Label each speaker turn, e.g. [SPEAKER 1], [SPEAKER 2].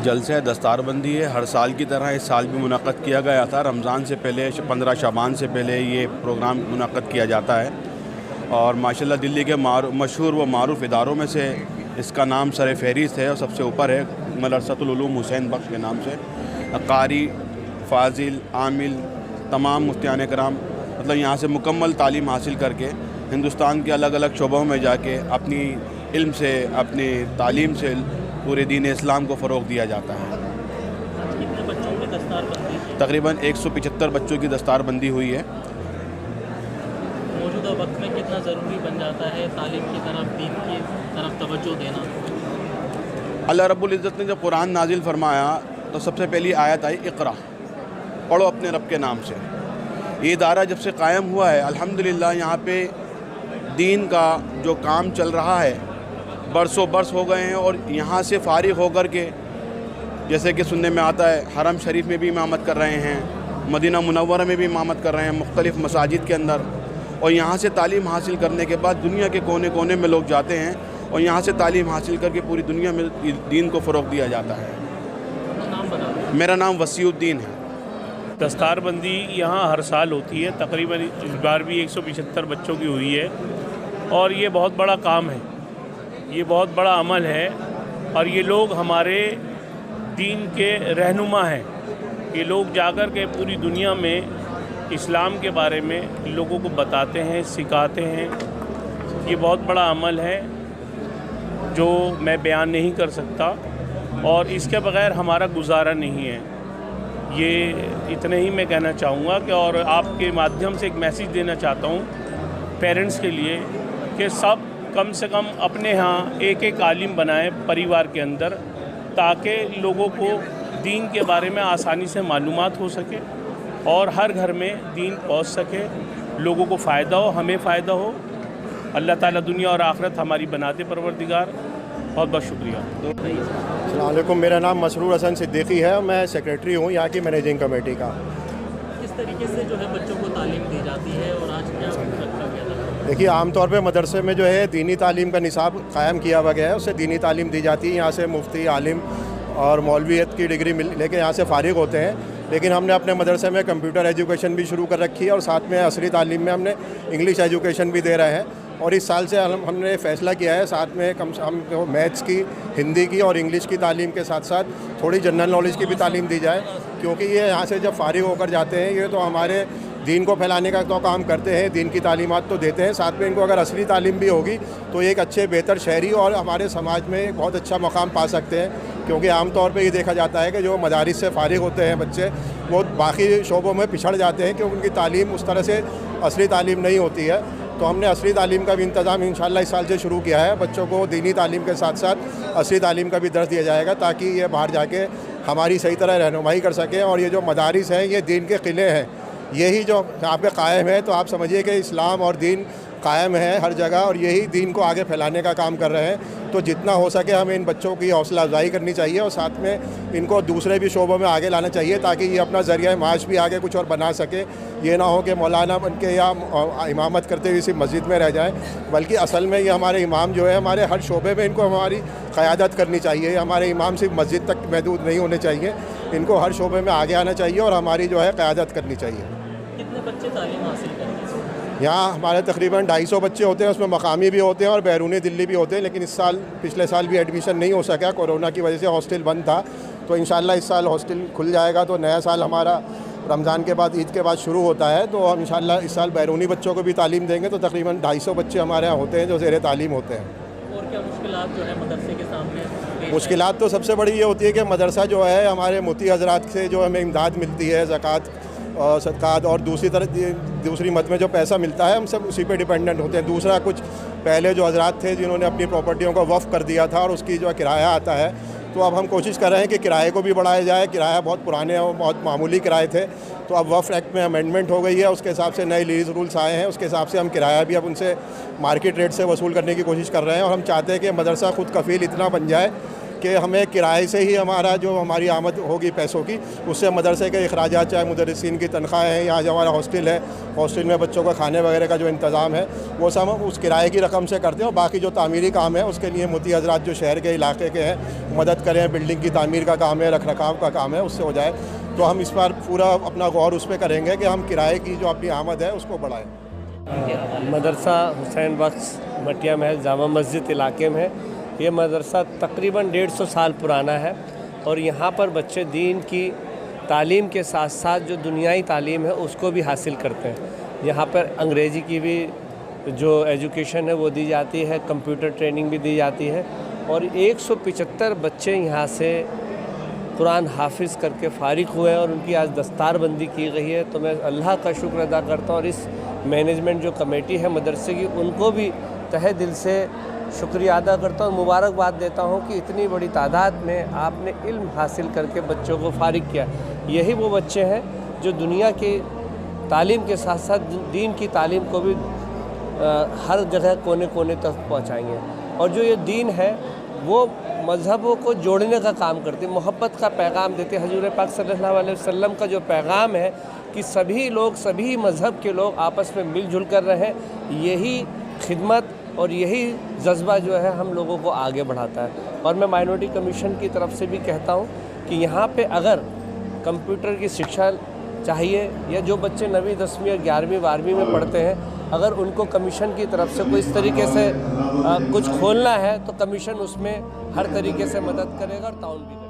[SPEAKER 1] जलसा दस्तारबंदी है। हर साल की तरह इस साल भी मुनक़्क़द किया गया था। रमज़ान से पहले 15 शाबान से पहले ये प्रोग्राम मुनक़्क़द किया जाता है और माशाल्लाह दिल्ली के मशहूर व मारूफ़ इदारों में से इसका नाम सर फ़हरिस्त है और सबसे ऊपर है मदरसतुल उलूम हुसैन बख्श के नाम से। कारी, फ़ाज़िल, आमिल तमाम मुफ्तियान कराम मतलब यहाँ से मुकम्मल तालीम हासिल करके हिंदुस्तान के अलग अलग शोबों में जाके अपनी इल्म से, अपनी तालीम से पूरे दीन इस्लाम को फ़रोग़ दिया जाता है।
[SPEAKER 2] कितने बच्चों की दस्तारबंदी?
[SPEAKER 1] तकरीबन 175 बच्चों की दस्तारबंदी हुई है।
[SPEAKER 2] मौजूदा वक्त में कितना ज़रूरी बन जाता है तालीम की तरफ, दीन की तरफ तवज्जो देना?
[SPEAKER 1] अल्लाह रब्बुल इज़्ज़त ने जब कुरान नाजिल फरमाया तो सबसे पहली आयत आई इक़रा, पढ़ो अपने रब के नाम से। ये इदारा जब से कायम हुआ है अल्हम्दुलिल्लाह यहाँ पे दीन का जो काम चल रहा है बरसों बरस हो गए हैं और यहाँ से फ़ारिग होकर के जैसे कि सुनने में आता है हरम शरीफ में भी इमामत कर रहे हैं, मदीना मुनव्वरा में भी इमामत कर रहे हैं, मुख्तलिफ़ मसाजिद के अंदर। और यहाँ से तालीम हासिल करने के बाद दुनिया के कोने कोने में लोग जाते हैं और यहाँ से तालीम हासिल करके पूरी दुनिया में दीन को फ़रोग़ दिया जाता है।
[SPEAKER 2] नाम बता।
[SPEAKER 1] मेरा नाम वसीउद्दीन है।
[SPEAKER 3] दस्तारबंदी यहाँ हर साल होती है, तकरीबन इस बार भी 175 बच्चों की हुई है और ये बहुत बड़ा काम है, ये बहुत बड़ा अमल है और ये लोग हमारे दीन के रहनुमा हैं। ये लोग जाकर के पूरी दुनिया में इस्लाम के बारे में लोगों को बताते हैं, सिखाते हैं। ये बहुत बड़ा अमल है जो मैं बयान नहीं कर सकता और इसके बग़ैर हमारा गुजारा नहीं है। ये इतने ही मैं कहना चाहूँगा कि और आपके माध्यम से एक मैसेज देना चाहता हूँ पेरेंट्स के लिए कि सब कम से कम अपने यहाँ एक एक आलिम बनाएं परिवार के अंदर, ताकि लोगों को दीन के बारे में आसानी से मालूमात हो सके और हर घर में दीन पहुँच सके, लोगों को फ़ायदा हो, हमें फ़ायदा हो। अल्लाह ताला दुनिया और आखिरत हमारी बनाते परवरदिगार। बहुत बहुत शुक्रिया।
[SPEAKER 4] अस्सलाम वालेकुम, मेरा नाम मसरूर हसन सिद्दीकी है और मैं सेक्रेटरी हूँ यहाँ की मैनेजिंग कमेटी का।
[SPEAKER 2] किस तरीके से जो है बच्चों को तालीम दी जाती है और आज क्या रखा गया था?
[SPEAKER 4] देखिए, आमतौर पे मदरसे में जो है दीनी तालीम का निसाब कायम किया हुआ गया है, उससे दीनी तालीम दी जाती है। यहाँ से मुफ्ती, आलिम और मौलवियत की डिग्री लेके यहाँ से फ़ारिग होते हैं। लेकिन हमने अपने मदरसे में कंप्यूटर एजुकेशन भी शुरू कर रखी है और साथ में असरी तालीम में हमने इंग्लिश एजुकेशन भी दे रहे हैं। और इस साल से हमने फ़ैसला किया है साथ में हम मैथ्स की, हिंदी की और इंग्लिश की तालीम के साथ साथ थोड़ी जनरल नॉलेज की भी तालीम दी जाए, क्योंकि ये यहाँ से जब फ़ारिग होकर जाते हैं ये तो हमारे दीन को फैलाने का तो काम करते हैं, दीन की तालीमात तो देते हैं, साथ में इनको अगर असली तालीम भी होगी तो एक अच्छे बेहतर शहरी और हमारे समाज में एक बहुत अच्छा मकाम पा सकते हैं। क्योंकि आमतौर पे ये देखा जाता है कि जो मदारिस से फ़ारिग होते हैं बच्चे वो बाकी शोबों में पिछड़ जाते हैं क्योंकि उनकी तालीम उस तरह से असली तालीम नहीं होती है। तो हमने असली तालीम का भी इंतज़ाम इंशाअल्लाह इस साल से शुरू किया है। बच्चों को दीनी तालीम के साथ साथ असली तालीम का भी दर्ज दिया जाएगा ताकि ये बाहर जाके हमारी सही तरह रहनुमाई कर सकें। और ये जो मदारिस हैं ये दीन के किले हैं, यही जो यहाँ पे कायम है, तो आप समझिए कि इस्लाम और दीन कायम है हर जगह और यही दीन को आगे फैलाने का काम कर रहे हैं। तो जितना हो सके हमें इन बच्चों की हौसला अफजाई करनी चाहिए और साथ में इनको दूसरे भी शोबों में आगे लाना चाहिए ताकि ये अपना ज़रिया माश भी आगे कुछ और बना सके। ये ना हो कि मौलाना बन के या इमामत करते हुए इसी मस्जिद में रह जाए, बल्कि असल में ये हमारे इमाम जो है हमारे हर शोबे में इनको हमारी क़यादत करनी चाहिए। हमारे इमाम सिर्फ मस्जिद तक महदूद नहीं होने चाहिए, इनको हर शोबे में आगे आना चाहिए और हमारी जो है क़यादत करनी चाहिए।
[SPEAKER 2] कितने बच्चे तालीम हासिल करते हैं?
[SPEAKER 4] यहाँ हमारे तकरीबन 250 बच्चे होते हैं, उसमें मकामी भी होते हैं और बैरूनी दिल्ली भी होते हैं। लेकिन इस साल पिछले साल भी एडमिशन नहीं हो सका, कोरोना की वजह से हॉस्टल बंद था। तो इंशाल्लाह इस साल हॉस्टल खुल जाएगा तो नया साल हमारा रमज़ान के बाद, ईद के बाद शुरू होता है। तो हम इंशाल्लाह इस साल बैरूनी बच्चों को भी तालीम देंगे। तो तकरीबन 250 बच्चे हमारे यहाँ होते हैं जो ज़ेर तालीम होते हैं।
[SPEAKER 2] और क्या मुश्किलात जो है मदरसे के सामने?
[SPEAKER 4] मुश्किलात तो सबसे बड़ी ये होती है कि मदरसा जो है हमारे मुफ्ती हज़रात से जो हमें इमदाद मिलती है, ज़कात और सदक़ात, और दूसरी मद में जो पैसा मिलता है हम सब उसी पे डिपेंडेंट होते हैं। दूसरा, कुछ पहले जो हज़रात थे जिन्होंने अपनी प्रॉपर्टियों को वफ़ कर दिया था और उसकी जो किराया आता है, तो अब हम कोशिश कर रहे हैं कि किराए को भी बढ़ाया जाए। किराया बहुत पुराने और बहुत मामूली किराए थे, तो अब वफ़ एक्ट में अमेंडमेंट हो गई है, उसके हिसाब से नए लीज रूल्स आए हैं, उसके हिसाब से हम किराया भी अब उनसे मार्केट रेट से वसूल करने की कोशिश कर रहे हैं। और हम चाहते हैं कि मदरसा ख़ुद कफ़ील इतना बन जाए कि हमें किराए से ही जो हमारी आमद होगी पैसों की, उससे मदरसे के अखराजात, चाहे मुदर्रिसीन की तनख्वाह है, या जो हमारा हॉस्टल है, हॉस्टल में बच्चों का खाने वगैरह का जो इंतज़ाम है वो सब हम उस किराए की रकम से करते हैं। और बाकी जो तामीरी काम है उसके लिए मुफ्ती हज़रात जो शहर के इलाके के हैं मदद करें, बिल्डिंग की तामीर का काम है, रख रखाव का काम है, उससे हो जाए। तो हम इस बार पूरा अपना गौर उस पर करेंगे कि हम किराए की जो अपनी आमद है उसको बढ़ाएँ।
[SPEAKER 5] मदरसा हुसैन बख्श मटिया महल जामा मस्जिद इलाके में है। ये मदरसा तकरीबन 150 साल पुराना है और यहाँ पर बच्चे दीन की तालीम के साथ साथ जो दुनियाई तालीम है उसको भी हासिल करते हैं। यहाँ पर अंग्रेज़ी की भी जो एजुकेशन है वो दी जाती है, कंप्यूटर ट्रेनिंग भी दी जाती है और 175 बच्चे यहाँ से कुरान हाफिज़ करके फ़ारिग हुए हैं और उनकी आज दस्तारबंदी की गई है। तो मैं अल्लाह का शुक्र अदा करता हूँ और इस मैनेजमेंट जो कमेटी है मदरसे की उनको भी तहे दिल से शुक्रिया अदा करता हूँ, मुबारकबाद देता हूँ कि इतनी बड़ी तादाद में आपने इल्म हासिल करके बच्चों को फ़ारिग किया। यही वो बच्चे हैं जो दुनिया की तालीम के साथ साथ दीन की तालीम को भी हर जगह कोने कोने तक पहुँचाएँगे। और जो ये दीन है वो मज़हबों को जोड़ने का काम करती है, मोहब्बत का पैगाम देते। हजूर पाक सल्लल्लाहु अलैहि वसल्लम का जो पैगाम है कि सभी लोग, सभी मज़हब के लोग आपस में मिलजुल कर रहें, यही खिदमत और यही जज्बा जो है हम लोगों को आगे बढ़ाता है। और मैं माइनॉरिटी कमीशन की तरफ से भी कहता हूँ कि यहाँ पे अगर कंप्यूटर की शिक्षा चाहिए या जो बच्चे 9वीं 10वीं और 11वीं 12वीं में पढ़ते हैं, अगर उनको कमीशन की तरफ से कोई इस तरीके से कुछ खोलना है तो कमीशन उसमें हर तरीके से मदद करेगा और ताउन भी करेगा।